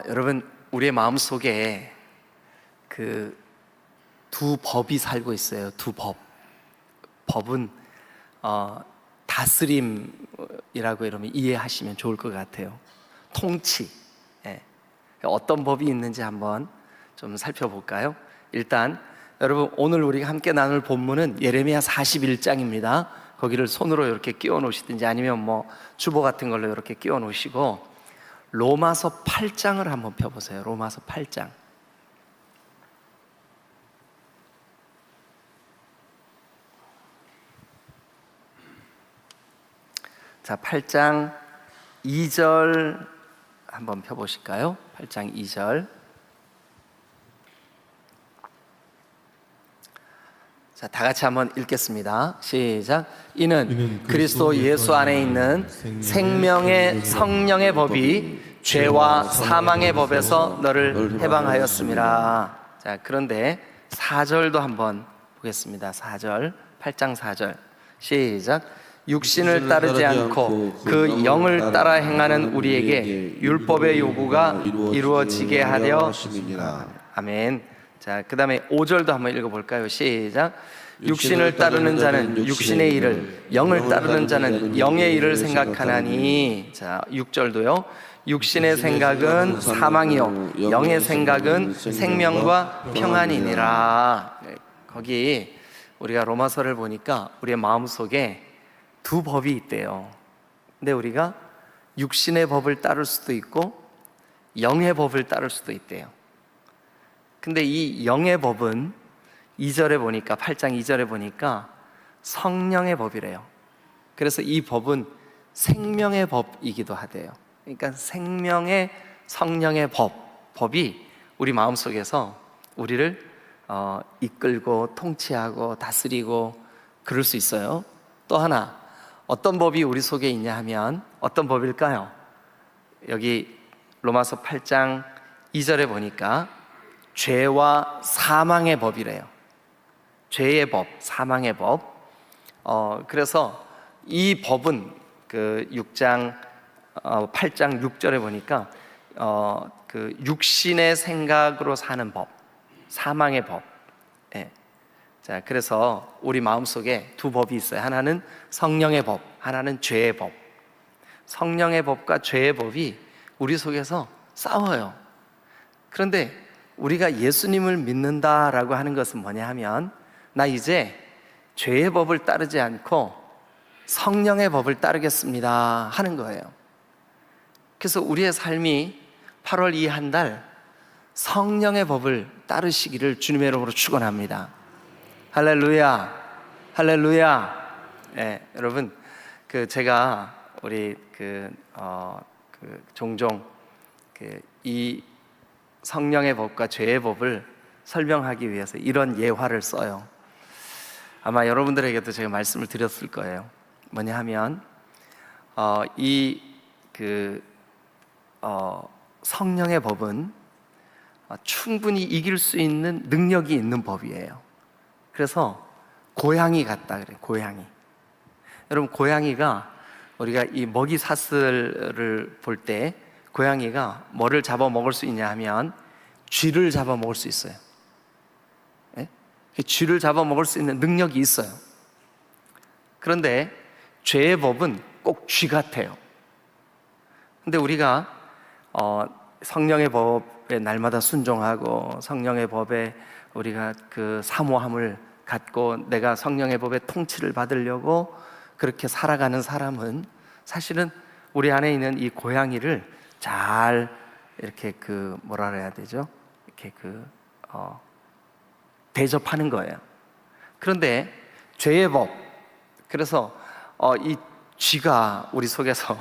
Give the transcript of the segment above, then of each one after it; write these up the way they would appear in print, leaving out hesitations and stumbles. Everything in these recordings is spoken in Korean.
여러분, 우리의 마음속에 그 두 법이 살고 있어요. 두 법. 법은 다스림이라고 이러면 이해하시면 좋을 것 같아요. 통치. 어떤 법이 있는지 한번 좀 살펴볼까요? 일단 여러분, 오늘 우리가 함께 나눌 본문은 예레미야 41장입니다. 거기를 손으로 이렇게 끼워 놓으시든지 아니면 뭐 주보 같은 걸로 이렇게 끼워 놓으시고 로마서 8장을 한번 펴보세요. 로마서 8장. 자, 8장 2절 한번 펴보실까요? 8장 2절. 자, 다 같이 한번 읽겠습니다. 시작. 이는 그리스도 예수 안에 있는 생명의 성령의 법이 죄와 사망의 법에서 너를 해방하였습니다. 자, 그런데 4절도 한번 보겠습니다. 4절, 8장 4절. 시작. 육신을 따르지 않고 그 영을 따라 행하는 우리에게 율법의 요구가 이루어지게 하려 하심이니라. 아멘. 자, 그 다음에 5절도 한번 읽어볼까요? 시작. 육신을 따르는 자는 육신의 일을, 영을 따르는 자는 영의 일을 생각하나니. 자, 6절도요. 육신의 생각은 사망이요 영의 생각은 생명과 평안이니라. 거기 우리가 로마서를 보니까 우리의 마음속에 두 법이 있대요. 근데 우리가 육신의 법을 따를 수도 있고 영의 법을 따를 수도 있대요. 근데 이 영의 법은 2절에 보니까 8장 2절에 보니까 성령의 법이래요. 그래서 이 법은 생명의 법이기도 하대요. 그러니까 생명의 성령의 법이 우리 마음속에서 우리를 이끌고 통치하고 다스리고 그럴 수 있어요. 또 하나, 어떤 법이 우리 속에 있냐 하면 어떤 법일까요? 여기 로마서 8장 2절에 보니까 죄와 사망의 법이래요. 죄의 법, 사망의 법. 그래서 이 법은 그 8장 6절에 보니까 그 육신의 생각으로 사는 법, 사망의 법. 자, 그래서 우리 마음속에 두 법이 있어요. 하나는 성령의 법, 하나는 죄의 법. 성령의 법과 죄의 법이 우리 속에서 싸워요. 그런데 우리가 예수님을 믿는다라고 하는 것은 뭐냐 하면, 나 이제 죄의 법을 따르지 않고 성령의 법을 따르겠습니다 하는 거예요. 그래서 우리의 삶이 8월 이 한 달 성령의 법을 따르시기를 주님의 이름으로 축원합니다. 할렐루야, 할렐루야. 여러분, 제가 우리 종종 이 성령의 법과 죄의 법을 설명하기 위해서 이런 예화를 써요. 아마 여러분들에게도 제가 말씀을 드렸을 거예요. 뭐냐 하면 성령의 법은 충분히 이길 수 있는 능력이 있는 법이에요. 그래서 고양이 같다 그래요. 고양이. 여러분, 고양이가 우리가 이 먹이 사슬을 볼 때 고양이가 뭐를 잡아먹을 수 있냐 하면 쥐를 잡아먹을 수 있어요. 쥐를 잡아먹을 수 있는 능력이 있어요. 그런데 죄의 법은 꼭 쥐 같아요. 근데 우리가 성령의 법에 날마다 순종하고 성령의 법에 우리가 그 사모함을 갖고 내가 성령의 법의 통치를 받으려고 그렇게 살아가는 사람은 사실은 우리 안에 있는 이 고양이를 잘 이렇게 뭐라 그래야 되죠? 이렇게 대접하는 거예요. 그런데 죄의 법, 그래서 이 쥐가 우리 속에서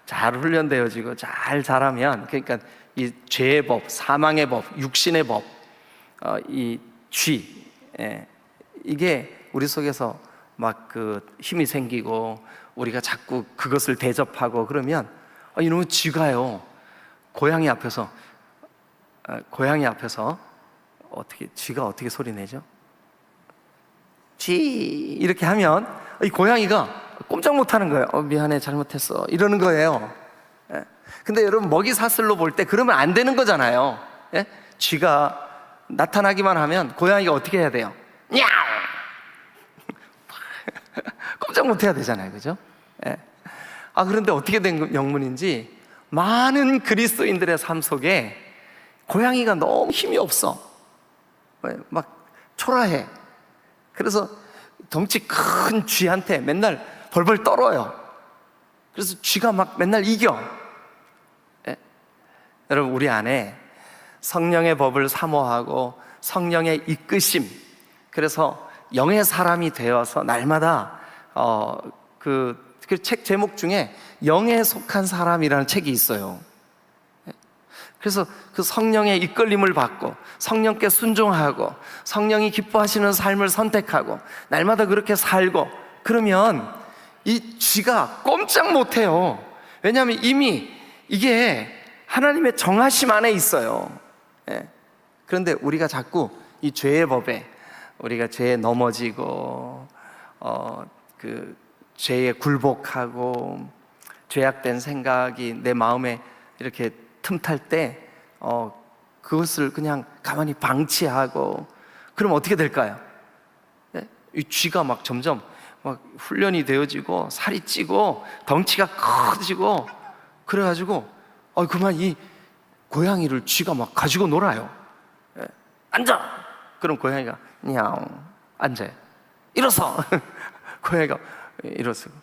잘 훈련되어지고 잘 자라면, 그러니까 이 죄의 법, 사망의 법, 육신의 법, 이 쥐, 이게 우리 속에서 막 힘이 생기고 우리가 자꾸 그것을 대접하고 그러면 이놈의 쥐가요, 고양이 앞에서 쥐가 어떻게 소리 내죠? 쥐 이렇게 하면 이 고양이가 꼼짝 못하는 거예요. 미안해, 잘못했어 이러는 거예요. 근데 여러분, 먹이 사슬로 볼 때 그러면 안 되는 거잖아요. 예? 쥐가 나타나기만 하면 고양이가 어떻게 해야 돼요? 냐우! 꼼짝 못 해야 되잖아요, 그죠? 예. 그런데 어떻게 된 영문인지 많은 그리스도인들의 삶 속에 고양이가 너무 힘이 없어. 막 초라해. 그래서 덩치 큰 쥐한테 맨날 벌벌 떨어요. 그래서 쥐가 막 맨날 이겨. 예? 여러분, 우리 안에 성령의 법을 사모하고 성령의 이끄심, 그래서 영의 사람이 되어서 날마다 그 책 제목 중에 영에 속한 사람이라는 책이 있어요. 그래서 그 성령의 이끌림을 받고 성령께 순종하고 성령이 기뻐하시는 삶을 선택하고 날마다 그렇게 살고, 그러면 이 쥐가 꼼짝 못해요. 왜냐하면 이미 이게 하나님의 정하심 안에 있어요. 그런데 우리가 자꾸 이 죄의 법에, 우리가 죄에 넘어지고 그 죄에 굴복하고 죄악된 생각이 내 마음에 이렇게 틈탈 때 그것을 그냥 가만히 방치하고, 그럼 어떻게 될까요? 이 쥐가 막 점점 막 훈련이 되어지고 살이 찌고 덩치가 커지고, 그래가지고 그만 이 고양이를 쥐가 막 가지고 놀아요. 앉아! 그럼 고양이가 냐옹 앉아요. 일어서! 고양이가 일어서고.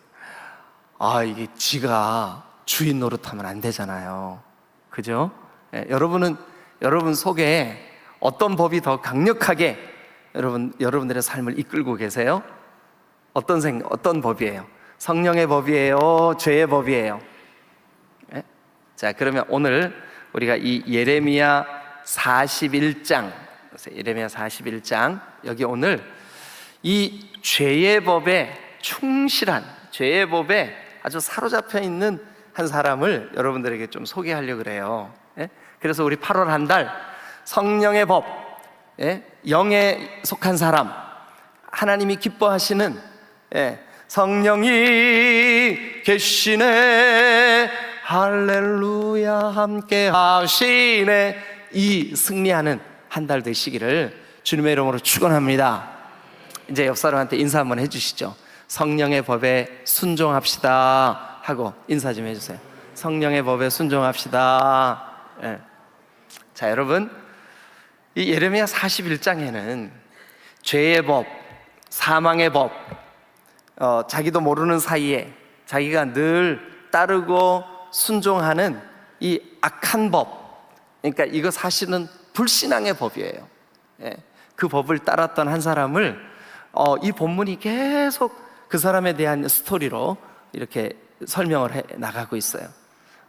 이게 쥐가 주인 노릇하면 안 되잖아요, 그죠? 여러분 속에 어떤 법이 더 강력하게 여러분들의 삶을 이끌고 계세요? 어떤 법이에요? 성령의 법이에요? 죄의 법이에요? 자, 그러면 오늘 우리가 이 예레미야 41장, 여기 오늘 이 죄의 법에 충실한, 죄의 법에 아주 사로잡혀 있는 한 사람을 여러분들에게 좀 소개하려고 그래요. 그래서 우리 8월 한 달 성령의 법, 영에 속한 사람, 하나님이 기뻐하시는 성령이 계시네, 할렐루야 함께 하시네, 이 승리하는 한 달 되시기를 주님의 이름으로 축원합니다. 이제 옆 사람한테 인사 한번 해주시죠. 성령의 법에 순종합시다 하고 인사 좀 해주세요. 성령의 법에 순종합시다. 자, 여러분, 이 예레미야 41장에는 죄의 법, 사망의 법, 자기도 모르는 사이에 자기가 늘 따르고 순종하는 이 악한 법, 그러니까 이거 사실은 불신앙의 법이에요. 그 법을 따랐던 한 사람을 이 본문이 계속 그 사람에 대한 스토리로 이렇게 설명을 해 나가고 있어요.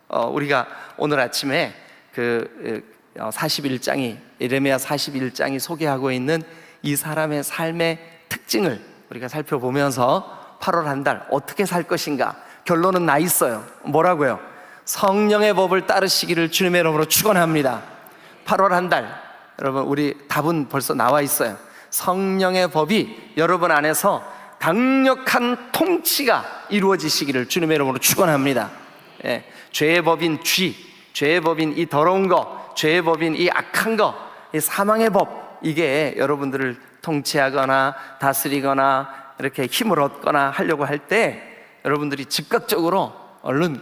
우리가 오늘 아침에 그 41장이, 예레미야 41장이 소개하고 있는 이 사람의 삶의 특징을 우리가 살펴보면서 8월 한 달 어떻게 살 것인가, 결론은 나 있어요. 뭐라고요? 성령의 법을 따르시기를 주님의 이름으로 축원합니다. 8월 한 달, 여러분, 우리 답은 벌써 나와 있어요. 성령의 법이 여러분 안에서 강력한 통치가 이루어지시기를 주님의 이름으로 축원합니다. 죄의 법인 쥐, 죄의 법인 이 더러운 거, 죄의 법인 이 악한 거, 이 사망의 법, 이게 여러분들을 통치하거나 다스리거나 이렇게 힘을 얻거나 하려고 할 때 여러분들이 즉각적으로 얼른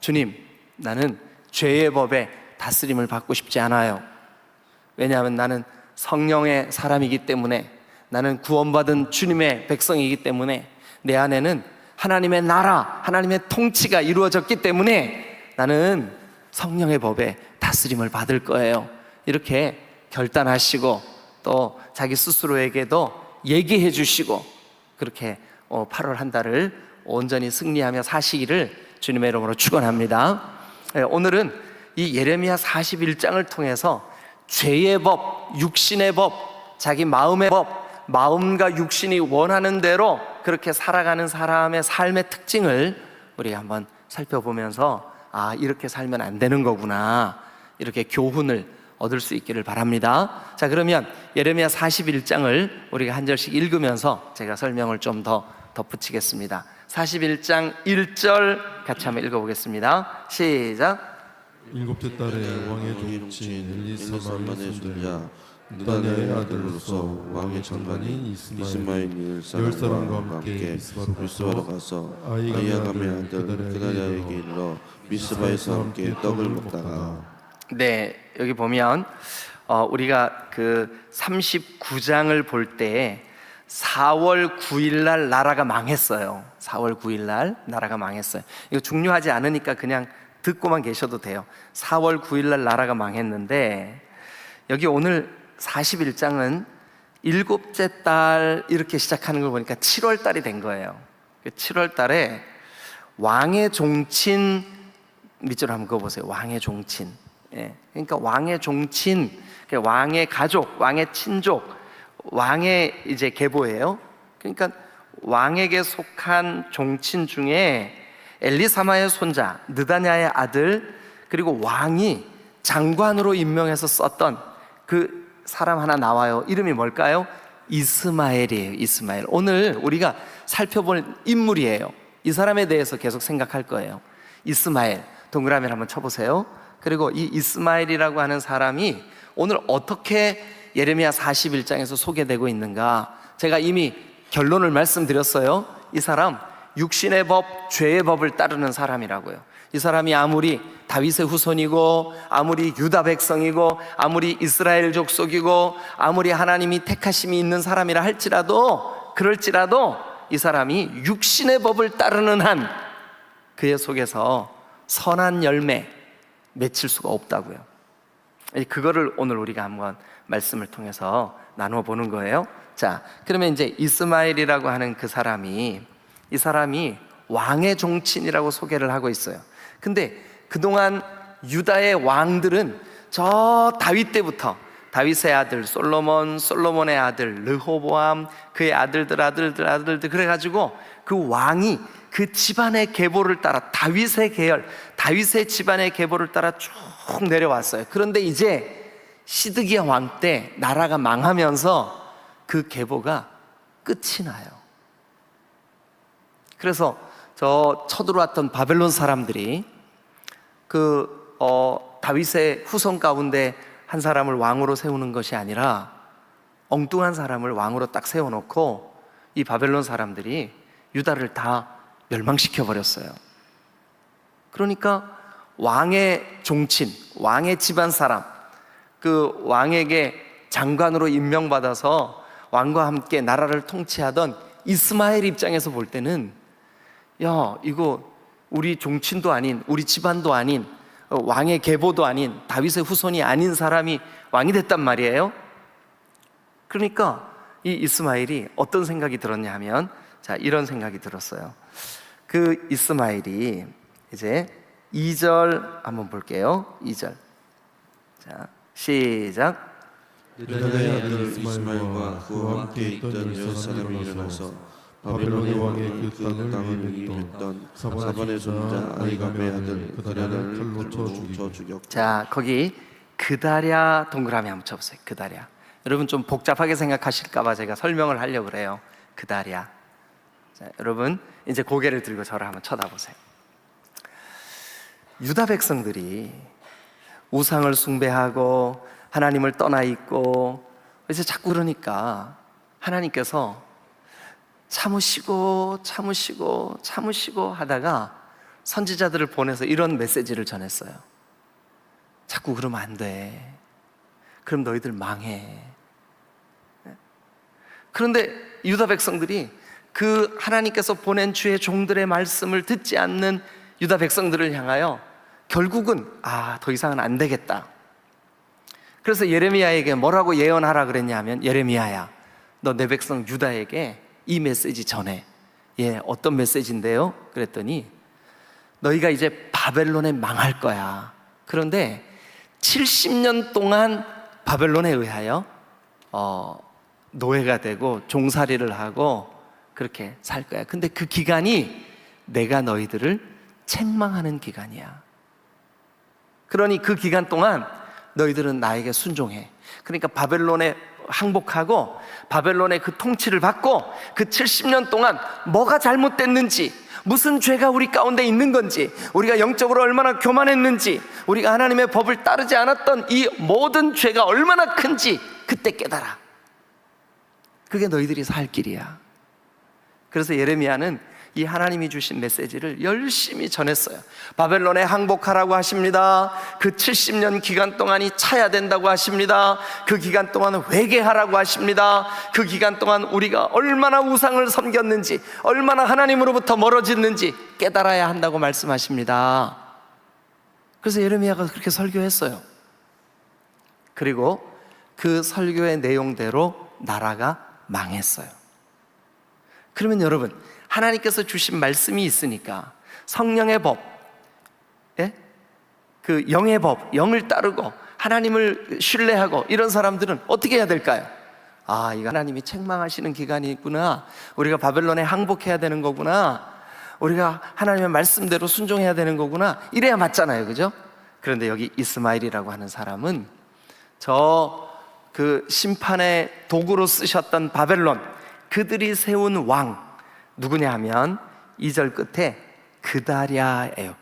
주님, 나는 죄의 법에 다스림을 받고 싶지 않아요. 왜냐하면 나는 성령의 사람이기 때문에, 나는 구원받은 주님의 백성이기 때문에, 내 안에는 하나님의 나라, 하나님의 통치가 이루어졌기 때문에 나는 성령의 법에 다스림을 받을 거예요. 이렇게 결단하시고 또 자기 스스로에게도 얘기해 주시고, 그렇게 8월 한 달을 온전히 승리하며 사시기를 주님의 이름으로 축원합니다. 오늘은 이 예레미야 41장을 통해서 죄의 법, 육신의 법, 자기 마음의 법, 마음과 육신이 원하는 대로 그렇게 살아가는 사람의 삶의 특징을 우리 한번 살펴보면서 이렇게 살면 안 되는 거구나, 이렇게 교훈을 얻을 수 있기를 바랍니다. 자, 그러면 예레미야 41장을 우리가 한 절씩 읽으면서 제가 설명을 좀 더 덧붙이겠습니다. 41장 1절 같이 한번 읽어보겠습니다. 시작. 일곱째 달에 왕의 종친 엘리사만의 손자 느다냐의 아들로서 왕의 장관인 이스마엘이 10사람과 함께 미스바로 가서 아이가메의 아들 그다랴에게 이르러 미스바에서 함께 떡을 먹다가. 네, 여기 보면 우리가 그 39장을 볼 때 4월 9일 날 나라가 망했어요. 4월 9일 날 나라가 망했어요. 이거 중요하지 않으니까 그냥 듣고만 계셔도 돼요. 4월 9일 날 나라가 망했는데, 여기 오늘 41장은 일곱째 달 이렇게 시작하는 걸 보니까 7월 달이 된 거예요. 7월 달에 왕의 종친, 밑줄 한번 그어보세요. 왕의 종친. 예. 그러니까 왕의 종친, 왕의 가족, 왕의 친족, 왕의 이제 계보예요. 그러니까 왕에게 속한 종친 중에 엘리사마의 손자 느다냐의 아들, 그리고 왕이 장관으로 임명해서 썼던 그 사람 하나 나와요. 이름이 뭘까요? 이스마엘이에요. 이스마엘. 오늘 우리가 살펴볼 인물이에요. 이 사람에 대해서 계속 생각할 거예요. 이스마엘, 동그라미를 한번 쳐보세요. 그리고 이 이스마엘이라고 하는 사람이 오늘 어떻게 예레미야 41장에서 소개되고 있는가? 제가 이미 결론을 말씀드렸어요. 이 사람 육신의 법, 죄의 법을 따르는 사람이라고요. 이 사람이 아무리 다윗의 후손이고, 아무리 유다 백성이고, 아무리 이스라엘 족속이고, 아무리 하나님이 택하심이 있는 사람이라 할지라도, 그럴지라도 이 사람이 육신의 법을 따르는 한 그의 속에서 선한 열매 맺힐 수가 없다고요. 그거를 오늘 우리가 한번 말씀을 통해서 나누어 보는 거예요. 자, 그러면 이제 이스마엘이라고 하는 그 사람이, 이 사람이 왕의 종친이라고 소개를 하고 있어요. 근데 그동안 유다의 왕들은 저 다윗 때부터, 다윗의 아들 솔로몬, 솔로몬의 아들 르호보암, 그의 아들들 그래가지고 그 왕이 그 집안의 계보를 따라, 다윗의 계열, 다윗의 집안의 계보를 따라 쭉 내려왔어요. 그런데 이제 시드기야 왕 때 나라가 망하면서 그 계보가 끝이 나요. 그래서 저 쳐들어왔던 바벨론 사람들이 다윗의 후손 가운데 한 사람을 왕으로 세우는 것이 아니라 엉뚱한 사람을 왕으로 딱 세워놓고 이 바벨론 사람들이 유다를 다 멸망시켜 버렸어요. 그러니까 왕의 종친, 왕의 집안 사람, 그 왕에게 장관으로 임명받아서 왕과 함께 나라를 통치하던 이스마엘 입장에서 볼 때는, 야, 이거 우리 종친도 아닌, 우리 집안도 아닌, 왕의 계보도 아닌, 다윗의 후손이 아닌 사람이 왕이 됐단 말이에요. 그러니까 이 이스마엘이 어떤 생각이 들었냐 하면, 자, 이런 생각이 들었어요. 그 이스마엘이 이제 2절 한번 볼게요. 2절. 자, 시작. 느다냐의 아들 이스마엘과 그와 함께 있던 10사람이 일어나서 바벨론의 왕의 그 땅을 위임했던 사반의 손자 아이가메의 아들 그다랴를 칼로 쳐 죽였고. 자, 거기 그다랴 동그라미 한번 쳐보세요. 그다랴. 여러분 좀 복잡하게 생각하실까봐 제가 설명을 하려고 그래요. 그다랴. 자, 여러분 이제 고개를 들고 저를 한번 쳐다보세요. 유다 백성들이 우상을 숭배하고 하나님을 떠나 있고, 이제 자꾸 그러니까 하나님께서 참으시고 하다가 선지자들을 보내서 이런 메시지를 전했어요. 자꾸 그러면 안 돼. 그럼 너희들 망해. 그런데 유다 백성들이 그 하나님께서 보낸 주의 종들의 말씀을 듣지 않는 유다 백성들을 향하여 결국은 더 이상은 안 되겠다. 그래서 예레미야에게 뭐라고 예언하라 그랬냐 하면, 예레미야야, 너 내 백성 유다에게 이 메시지 전해. 어떤 메시지인데요? 그랬더니 너희가 이제 바벨론에 망할 거야. 그런데 70년 동안 바벨론에 의하여 노예가 되고 종살이를 하고 그렇게 살 거야. 근데 그 기간이 내가 너희들을 책망하는 기간이야. 그러니 그 기간 동안 너희들은 나에게 순종해. 그러니까 바벨론에 항복하고 바벨론의 그 통치를 받고 그 70년 동안 뭐가 잘못됐는지, 무슨 죄가 우리 가운데 있는 건지, 우리가 영적으로 얼마나 교만했는지, 우리가 하나님의 법을 따르지 않았던 이 모든 죄가 얼마나 큰지 그때 깨달아. 그게 너희들이 살 길이야. 그래서 예레미야는 이 하나님이 주신 메시지를 열심히 전했어요. 바벨론에 항복하라고 하십니다. 그 70년 기간 동안이 차야 된다고 하십니다. 그 기간 동안 회개하라고 하십니다. 그 기간 동안 우리가 얼마나 우상을 섬겼는지, 얼마나 하나님으로부터 멀어졌는지 깨달아야 한다고 말씀하십니다. 그래서 예레미야가 그렇게 설교했어요. 그리고 그 설교의 내용대로 나라가 망했어요. 그러면 여러분, 하나님께서 주신 말씀이 있으니까 성령의 법, 그 영의 법, 영을 따르고 하나님을 신뢰하고 이런 사람들은 어떻게 해야 될까요? 아, 이거 하나님이 책망하시는 기간이 있구나, 우리가 바벨론에 항복해야 되는 거구나, 우리가 하나님의 말씀대로 순종해야 되는 거구나, 이래야 맞잖아요, 그죠? 그런데 여기 이스마엘이라고 하는 사람은 그 심판의 도구로 쓰셨던 바벨론, 그들이 세운 왕 누구냐 하면 2절 끝에 그다랴예요.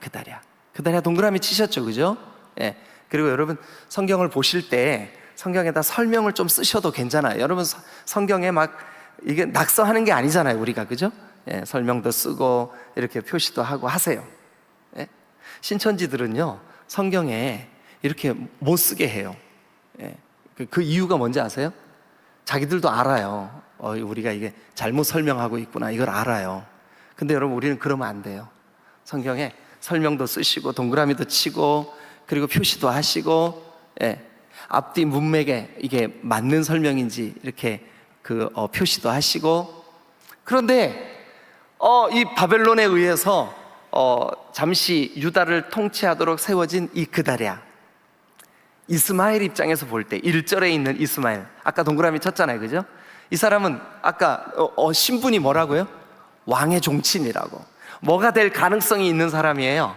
그다랴 동그라미 치셨죠, 그죠? 예. 그리고 여러분 성경을 보실 때 성경에다 설명을 좀 쓰셔도 괜찮아요. 여러분 성경에 막 이게 낙서하는 게 아니잖아요, 우리가, 그죠? 예. 설명도 쓰고 이렇게 표시도 하고 하세요. 예. 신천지들은요 성경에 이렇게 못 쓰게 해요. 예. 그 이유가 뭔지 아세요? 자기들도 알아요. 우리가 이게 잘못 설명하고 있구나, 이걸 알아요. 근데 여러분, 우리는 그러면 안 돼요. 성경에 설명도 쓰시고 동그라미도 치고 그리고 표시도 하시고, 앞뒤 문맥에 이게 맞는 설명인지 이렇게 표시도 하시고. 그런데 이 바벨론에 의해서 잠시 유다를 통치하도록 세워진 이 그다랴, 이스마엘 입장에서 볼 때 1절에 있는 이스마엘, 아까 동그라미 쳤잖아요, 그죠? 이 사람은 아까 신분이 뭐라고요? 왕의 종친이라고. 뭐가 될 가능성이 있는 사람이에요?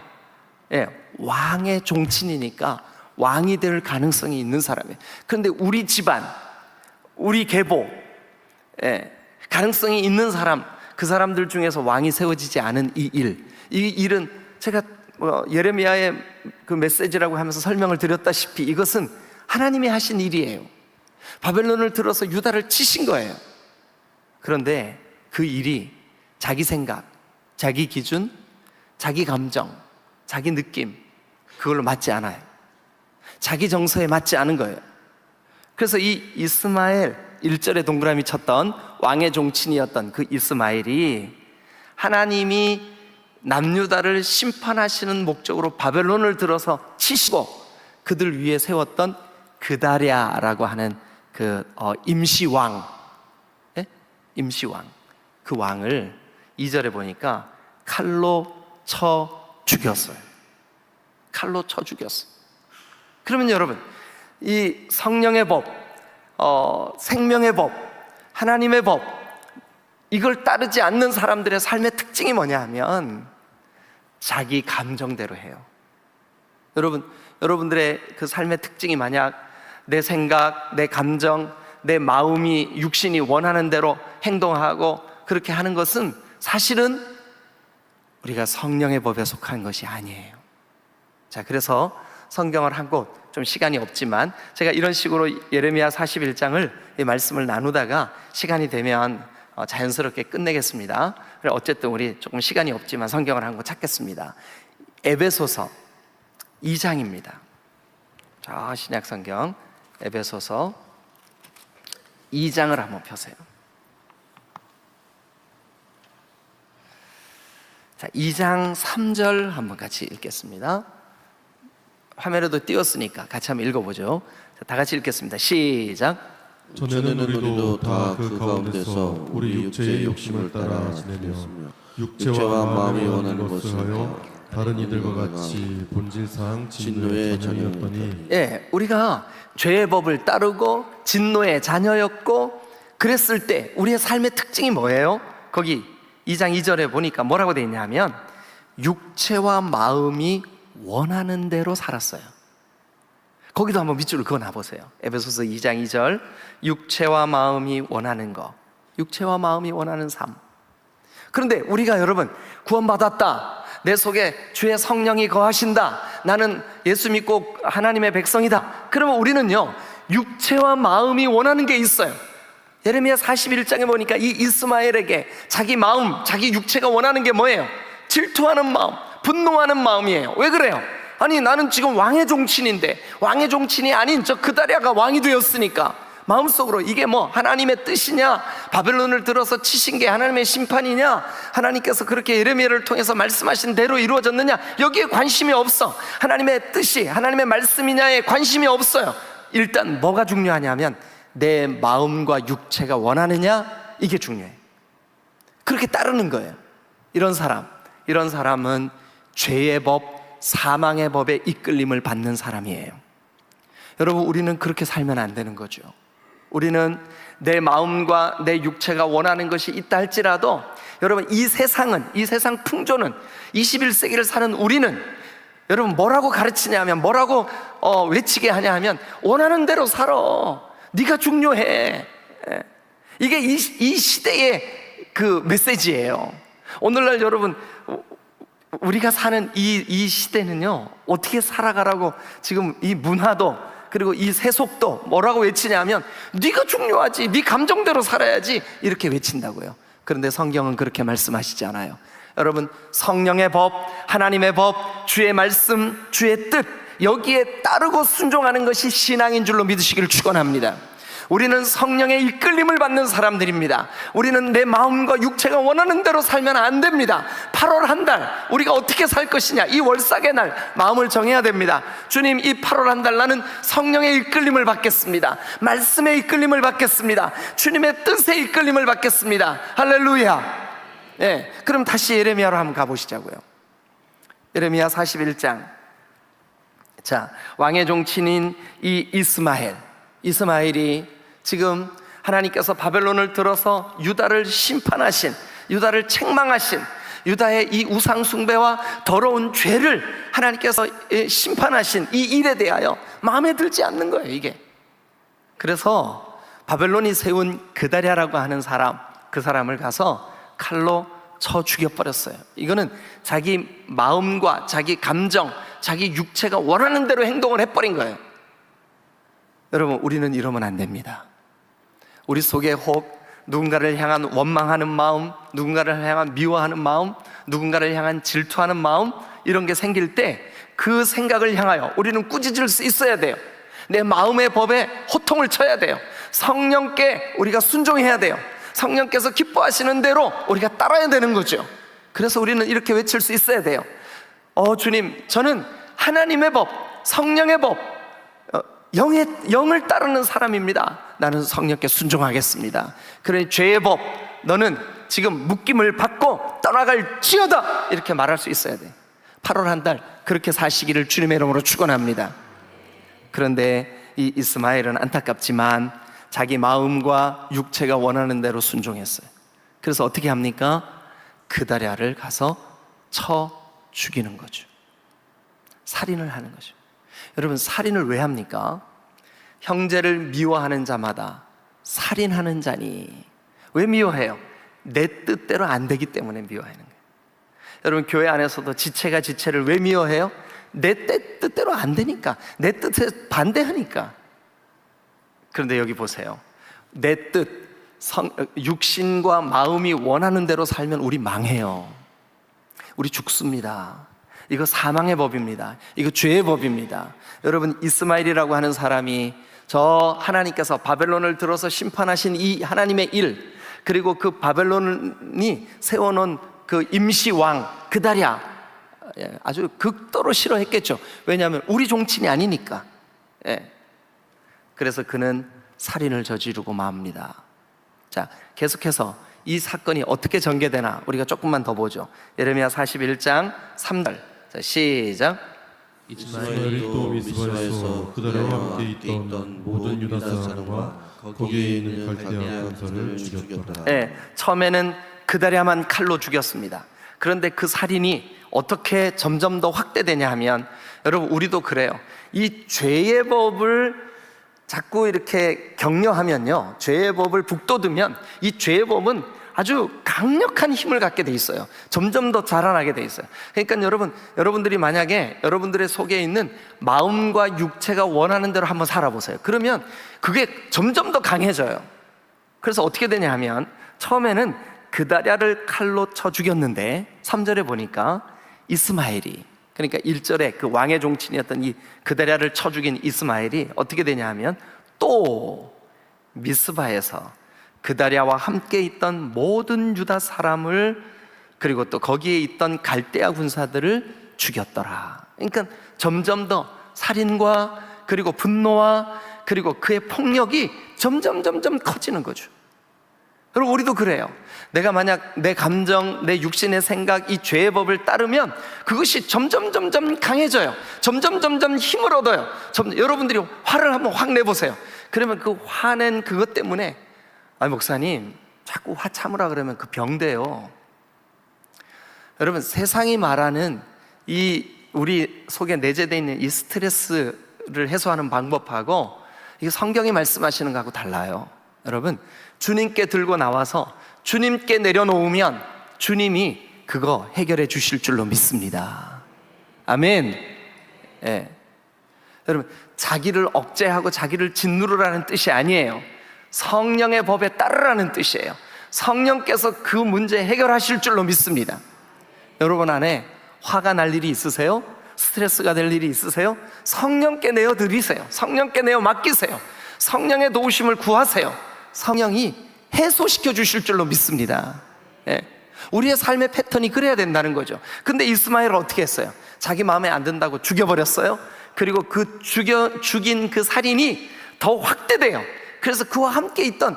왕의 종친이니까 왕이 될 가능성이 있는 사람이에요. 그런데 우리 집안, 우리 계보, 가능성이 있는 사람, 그 사람들 중에서 왕이 세워지지 않은 이 일은 제가 예레미야의 그 메시지라고 하면서 설명을 드렸다시피 이것은 하나님이 하신 일이에요. 바벨론을 들어서 유다를 치신 거예요. 그런데 그 일이 자기 생각, 자기 기준, 자기 감정, 자기 느낌, 그걸로 맞지 않아요. 자기 정서에 맞지 않은 거예요. 그래서 이 이스마엘, 1절에 동그라미 쳤던 왕의 종친이었던 그 이스마엘이 하나님이 남유다를 심판하시는 목적으로 바벨론을 들어서 치시고 그들 위에 세웠던 그다랴라고 하는 임시왕, 임시왕, 그 왕을 2절에 보니까 칼로 쳐 죽였어요. 칼로 쳐 죽였어요. 그러면 여러분, 이 성령의 법, 생명의 법, 하나님의 법, 이걸 따르지 않는 사람들의 삶의 특징이 뭐냐 하면 자기 감정대로 해요. 여러분들의 그 삶의 특징이 만약 내 생각, 내 감정, 내 마음이, 육신이 원하는 대로 행동하고 그렇게 하는 것은 사실은 우리가 성령의 법에 속한 것이 아니에요. 자, 그래서 성경을 한 곳, 좀 시간이 없지만 제가 이런 식으로 예레미야 41장을 이 말씀을 나누다가 시간이 되면 자연스럽게 끝내겠습니다. 어쨌든 우리 조금 시간이 없지만 성경을 한 곳 찾겠습니다. 에베소서 2장입니다. 자, 신약 성경 에베소서 2장을 한번 펴세요. 자, 2장 3절 한번 같이 읽겠습니다. 화면에도 띄웠으니까 같이 한번 읽어보죠. 자, 다 같이 읽겠습니다. 시작. 전에는 우리도 다 그 가운데서 우리 육체의 욕심을 따라 지내며 육체와 마음이 원하는 것을 하여 다른 이들과 같이 본질상 진노의 자녀였더니, 우리가 죄의 법을 따르고 진노의 자녀였고 그랬을 때 우리의 삶의 특징이 뭐예요? 거기 2장 2절에 보니까 뭐라고 되어 있냐면 육체와 마음이 원하는 대로 살았어요. 거기도 한번 밑줄을 그어 놔보세요. 에베소서 2장 2절, 육체와 마음이 원하는 것, 육체와 마음이 원하는 삶. 그런데 우리가 여러분 구원받았다, 내 속에 주의 성령이 거하신다, 나는 예수 믿고 하나님의 백성이다, 그러면 우리는요 육체와 마음이 원하는 게 있어요. 예레미야 41장에 보니까 이 이스마엘에게 자기 마음, 자기 육체가 원하는 게 뭐예요? 질투하는 마음, 분노하는 마음이에요. 왜 그래요? 아니 나는 지금 왕의 종친인데, 왕의 종친이 아닌 저 그다랴가 왕이 되었으니까 마음속으로 이게 뭐 하나님의 뜻이냐, 바벨론을 들어서 치신 게 하나님의 심판이냐, 하나님께서 그렇게 예레미야를 통해서 말씀하신 대로 이루어졌느냐, 여기에 관심이 없어. 하나님의 뜻이 하나님의 말씀이냐에 관심이 없어요. 일단 뭐가 중요하냐면 내 마음과 육체가 원하느냐, 이게 중요해요. 그렇게 따르는 거예요. 이런 사람은 죄의 법, 사망의 법에 이끌림을 받는 사람이에요. 여러분, 우리는 그렇게 살면 안 되는 거죠. 우리는 내 마음과 내 육체가 원하는 것이 있다 할지라도, 여러분 이 세상 풍조는 21세기를 사는 우리는 여러분 뭐라고 가르치냐면, 뭐라고 외치게 하냐 하면, 원하는 대로 살아, 네가 중요해. 이게 이 시대의 그 메시지예요. 오늘날 여러분 우리가 사는 이 시대는요, 어떻게 살아가라고 지금 이 문화도, 그리고 이 세속도 뭐라고 외치냐면, 네가 중요하지, 네 감정대로 살아야지, 이렇게 외친다고요. 그런데 성경은 그렇게 말씀하시지 않아요. 여러분, 성령의 법, 하나님의 법, 주의 말씀, 주의 뜻, 여기에 따르고 순종하는 것이 신앙인 줄로 믿으시기를 축원합니다. 우리는 성령의 이끌림을 받는 사람들입니다. 우리는 내 마음과 육체가 원하는 대로 살면 안 됩니다. 8월 한 달 우리가 어떻게 살 것이냐, 이 월삭의 날 마음을 정해야 됩니다. 주님, 이 8월 한 달 나는 성령의 이끌림을 받겠습니다. 말씀의 이끌림을 받겠습니다. 주님의 뜻의 이끌림을 받겠습니다. 할렐루야. 네, 그럼 다시 예레미야로 한번 가보시자고요. 예레미야 41장. 자, 왕의 종친인 이 이스마엘이 지금 하나님께서 바벨론을 들어서 유다를 심판하신, 유다를 책망하신, 유다의 이 우상 숭배와 더러운 죄를 하나님께서 심판하신 이 일에 대하여 마음에 들지 않는 거예요, 이게. 그래서 바벨론이 세운 그다랴라고 하는 사람, 그 사람을 가서 칼로 쳐 죽여버렸어요. 이거는 자기 마음과 자기 감정, 자기 육체가 원하는 대로 행동을 해버린 거예요. 여러분, 우리는 이러면 안 됩니다. 우리 속에 혹 누군가를 향한 원망하는 마음, 누군가를 향한 미워하는 마음, 누군가를 향한 질투하는 마음, 이런 게 생길 때 그 생각을 향하여 우리는 꾸짖을 수 있어야 돼요. 내 마음의 법에 호통을 쳐야 돼요. 성령께 우리가 순종해야 돼요. 성령께서 기뻐하시는 대로 우리가 따라야 되는 거죠. 그래서 우리는 이렇게 외칠 수 있어야 돼요. 주님, 저는 하나님의 법, 성령의 법, 영을 따르는 사람입니다. 나는 성령께 순종하겠습니다. 그러니 죄의 법, 너는 지금 묶임을 받고 떠나갈지어다, 이렇게 말할 수 있어야 돼. 8월 한 달 그렇게 사시기를 주님의 이름으로 축원합니다. 그런데 이 이스마엘은 안타깝지만 자기 마음과 육체가 원하는 대로 순종했어요. 그래서 어떻게 합니까? 그다랴를 가서 쳐 죽이는 거죠. 살인을 하는 거죠. 여러분, 살인을 왜 합니까? 형제를 미워하는 자마다 살인하는 자니. 왜 미워해요? 내 뜻대로 안 되기 때문에 미워하는 거예요. 여러분, 교회 안에서도 지체가 지체를 왜 미워해요? 내 뜻대로 안 되니까, 내 뜻에 반대하니까. 그런데 여기 보세요. 내 뜻, 육신과 마음이 원하는 대로 살면 우리 망해요. 우리 죽습니다. 이거 사망의 법입니다. 이거 죄의 법입니다. 여러분, 이스마엘이라고 하는 사람이 저 하나님께서 바벨론을 들어서 심판하신 이 하나님의 일, 그리고 그 바벨론이 세워놓은 그 임시왕 그다랴, 아주 극도로 싫어했겠죠. 왜냐하면 우리 종친이 아니니까. 그래서 그는 살인을 저지르고 맙니다. 자, 계속해서 이 사건이 어떻게 전개되나 우리가 조금만 더 보죠. 예레미야 41장 3절. 자, 시작. 이스마엘이 또 미스바에서 그다랴와 함께 있던 모든 유다 사람과 거기에 있는 갈대아 군사를 죽였더라. 처음에는 그다랴만 칼로 죽였습니다. 그런데 그 살인이 어떻게 점점 더 확대되냐 하면, 여러분 우리도 그래요. 이 죄의 법을 자꾸 이렇게 격려하면요, 죄의 법을 북돋으면 이 죄의 법은 아주 강력한 힘을 갖게 돼 있어요. 점점 더 자라나게 돼 있어요. 그러니까 여러분들이 만약에 여러분들의 속에 있는 마음과 육체가 원하는 대로 한번 살아보세요. 그러면 그게 점점 더 강해져요. 그래서 어떻게 되냐 하면, 처음에는 그다랴를 칼로 쳐 죽였는데 3절에 보니까 이스마엘이, 그러니까 1절에 그 왕의 종친이었던 이 그다랴를 쳐 죽인 이스마엘이 어떻게 되냐 하면, 또 미스바에서 그다랴와 함께 있던 모든 유다 사람을, 그리고 또 거기에 있던 갈대아 군사들을 죽였더라. 그러니까 점점 더 살인과 그리고 분노와 그리고 그의 폭력이 점점 커지는 거죠. 여러분 우리도 그래요. 내가 만약 내 감정, 내 육신의 생각, 이 죄의 법을 따르면 그것이 점점 강해져요. 점점 힘을 얻어요. 여러분들이 화를 한번 확 내보세요. 그러면 그 화낸 그것 때문에, 아니 목사님 자꾸 화 참으라 그러면 그 병돼요. 여러분 세상이 말하는 이 우리 속에 내재되어 있는 이 스트레스를 해소하는 방법하고 이게 성경이 말씀하시는 거하고 달라요. 여러분 주님께 들고 나와서 주님께 내려놓으면 주님이 그거 해결해 주실 줄로 믿습니다. 아멘. 예. 여러분 자기를 억제하고 자기를 짓누르라는 뜻이 아니에요. 성령의 법에 따르라는 뜻이에요. 성령께서 그 문제 해결하실 줄로 믿습니다. 여러분 안에 화가 날 일이 있으세요? 스트레스가 될 일이 있으세요? 성령께 내어드리세요. 성령께 내어 맡기세요. 성령의 도우심을 구하세요. 성령이 해소시켜 주실 줄로 믿습니다. 예. 우리의 삶의 패턴이 그래야 된다는 거죠. 근데 이스마엘은 어떻게 했어요? 자기 마음에 안 든다고 죽여버렸어요. 그리고 그 죽인 그 살인이 더 확대돼요. 그래서 그와 함께 있던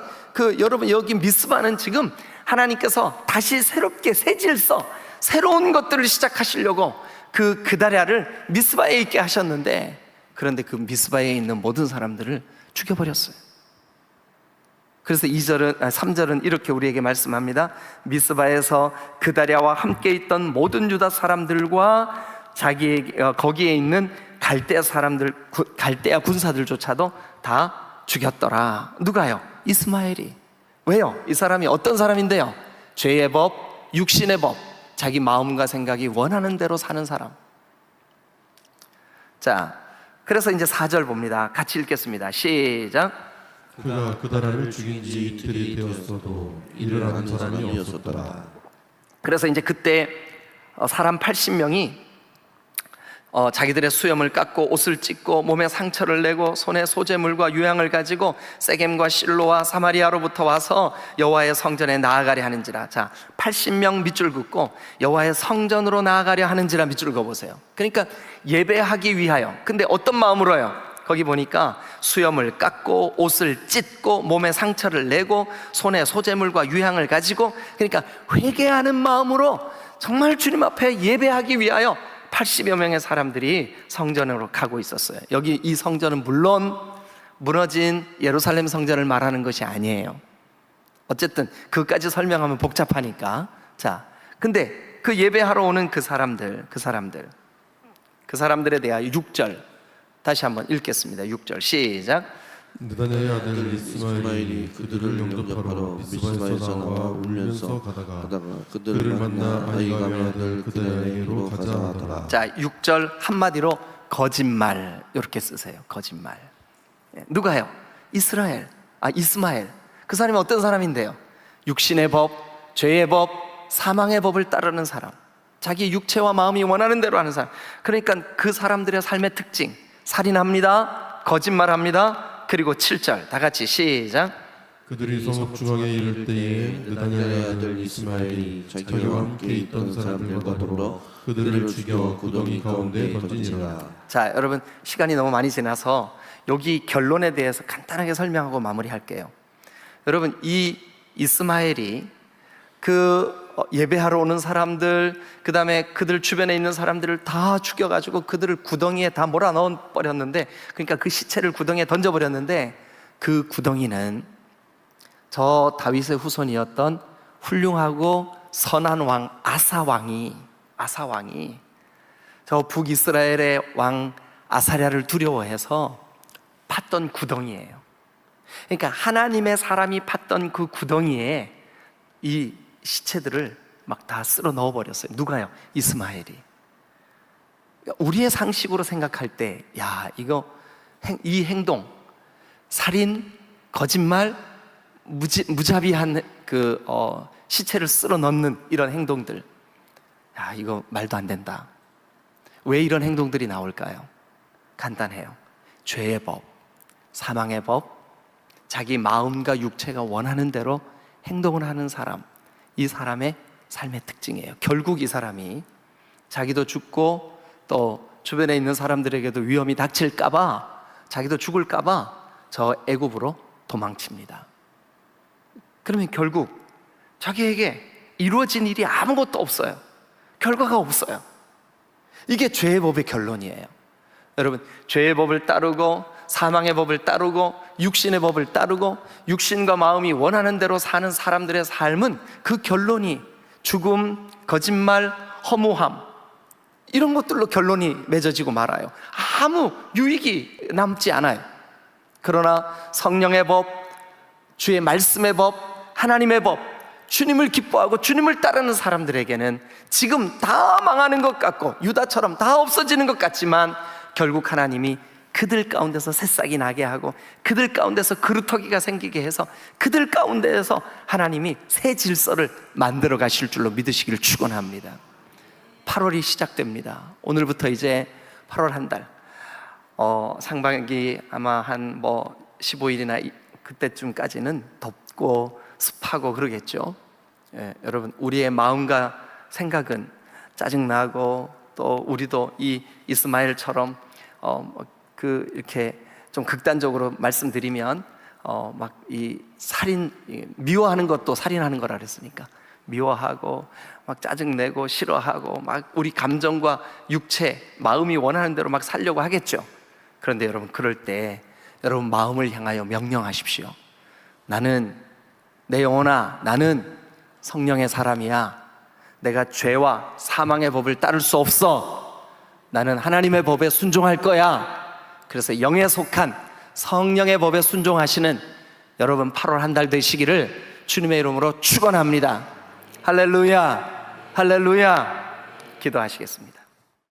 여러분 여기 미스바는 지금 하나님께서 다시 새롭게 새 질서, 새로운 것들을 시작하시려고 그다랴를 미스바에 있게 하셨는데, 그런데 그 미스바에 있는 모든 사람들을 죽여버렸어요. 그래서 3절은 이렇게 우리에게 말씀합니다. 미스바에서 그다랴와 함께 있던 모든 유다 사람들과 거기에 있는 갈대아 군사들조차도 다 죽였더라. 누가요? 이스마엘이. 왜요? 이 사람이 어떤 사람인데요? 죄의 법, 육신의 법, 자기 마음과 생각이 원하는 대로 사는 사람. 자, 그래서 이제 4절 봅니다. 같이 읽겠습니다. 시작. 그가 그다라를 죽인 지 이틀이 되었어도 이를 아는 사람이 없었더라. 그래서 이제 그때 사람 80명이 자기들의 수염을 깎고 옷을 찢고 몸에 상처를 내고 손에 소재물과 유향을 가지고 세겜과 실로와 사마리아로부터 와서 여호와의 성전에 나아가려 하는지라. 자, 80명 밑줄 긋고 여호와의 성전으로 나아가려 하는지라 밑줄 그어보세요. 그러니까 예배하기 위하여. 근데 어떤 마음으로요? 거기 보니까 수염을 깎고 옷을 찢고 몸에 상처를 내고 손에 소재물과 유향을 가지고, 그러니까 회개하는 마음으로 정말 주님 앞에 예배하기 위하여 80여 명의 사람들이 성전으로 가고 있었어요. 여기 이 성전은 물론 무너진 예루살렘 성전을 말하는 것이 아니에요. 어쨌든 그것까지 설명하면 복잡하니까. 자, 근데 그 예배하러 오는 그 사람들에 대하여 6절 다시 한번 읽겠습니다. 6절 시작. 느다냐의 아들 이스마엘이 그들을 영접하러 미스바에서 나와 울면서 가다가 그들을 만나 아히감의 아들 그다랴에게로 가자 하더라. 자, 6절 한마디로 거짓말 이렇게 쓰세요. 거짓말. 누가요? 이스마엘. 그 사람이 어떤 사람인데요? 육신의 법, 죄의 법, 사망의 법을 따르는 사람, 자기 육체와 마음이 원하는 대로 하는 사람. 그러니까 그 사람들의 삶의 특징, 살인합니다, 거짓말합니다. 그리고 7절 다 같이 시작. 그들이 성읍 중앙에 이를 때에 느다냐의 아들 이스마엘이 자기와 함께 있던 사람들과 더불어 그들을 죽여 구덩이 가운데 던지니라. 자, 여러분 시간이 너무 많이 지나서 여기 결론에 대해서 간단하게 설명하고 마무리할게요. 여러분 이 이스마엘이 예배하러 오는 사람들, 그 다음에 그들 주변에 있는 사람들을 다 죽여가지고 그들을 구덩이에 다 몰아넣어 버렸는데, 그러니까 그 시체를 구덩이에 던져버렸는데, 그 구덩이는 저 다윗의 후손이었던 훌륭하고 선한 왕 아사 왕이 저 북이스라엘의 왕 아사랴를 두려워해서 팠던 구덩이에요. 그러니까 하나님의 사람이 팠던 그 구덩이에 이 시체들을 막 다 쓸어 넣어버렸어요. 누가요? 이스마엘이. 우리의 상식으로 생각할 때, 야, 이 행동, 살인, 거짓말, 무자비한 시체를 쓸어 넣는 이런 행동들, 야, 이거 말도 안 된다. 왜 이런 행동들이 나올까요? 간단해요. 죄의 법, 사망의 법, 자기 마음과 육체가 원하는 대로 행동을 하는 사람, 이 사람의 삶의 특징이에요. 결국 이 사람이 자기도 죽고 또 주변에 있는 사람들에게도 위험이 닥칠까봐, 자기도 죽을까봐 저 애굽으로 도망칩니다. 그러면 결국 자기에게 이루어진 일이 아무것도 없어요. 결과가 없어요. 이게 죄의 법의 결론이에요. 여러분, 죄의 법을 따르고 사망의 법을 따르고 육신의 법을 따르고 육신과 마음이 원하는 대로 사는 사람들의 삶은 그 결론이 죽음, 거짓말, 허무함, 이런 것들로 결론이 맺어지고 말아요. 아무 유익이 남지 않아요. 그러나 성령의 법, 주의 말씀의 법, 하나님의 법, 주님을 기뻐하고 주님을 따르는 사람들에게는 지금 다 망하는 것 같고 유다처럼 다 없어지는 것 같지만 결국 하나님이 그들 가운데서 새싹이 나게 하고 그들 가운데서 그루터기가 생기게 해서 그들 가운데에서 하나님이 새 질서를 만들어 가실 줄로 믿으시기를 축원합니다. 8월이 시작됩니다. 오늘부터 이제 8월 한 달, 상반기 아마 한 15일이나 그때쯤까지는 덥고 습하고 그러겠죠. 예, 여러분, 우리의 마음과 생각은 짜증나고 또 우리도 이 이스마엘처럼 이렇게 좀 극단적으로 말씀드리면 막 이 살인, 미워하는 것도 살인하는 거라 그랬으니까 미워하고 막 짜증내고 싫어하고 막 우리 감정과 육체, 마음이 원하는 대로 막 살려고 하겠죠. 그런데 여러분, 그럴 때 여러분 마음을 향하여 명령하십시오. 내 영혼아, 나는 성령의 사람이야. 내가 죄와 사망의 법을 따를 수 없어. 나는 하나님의 법에 순종할 거야. 그래서 영에 속한 성령의 법에 순종하시는 여러분 8월 한 달 되시기를 주님의 이름으로 축원합니다. 할렐루야, 할렐루야. 기도하시겠습니다.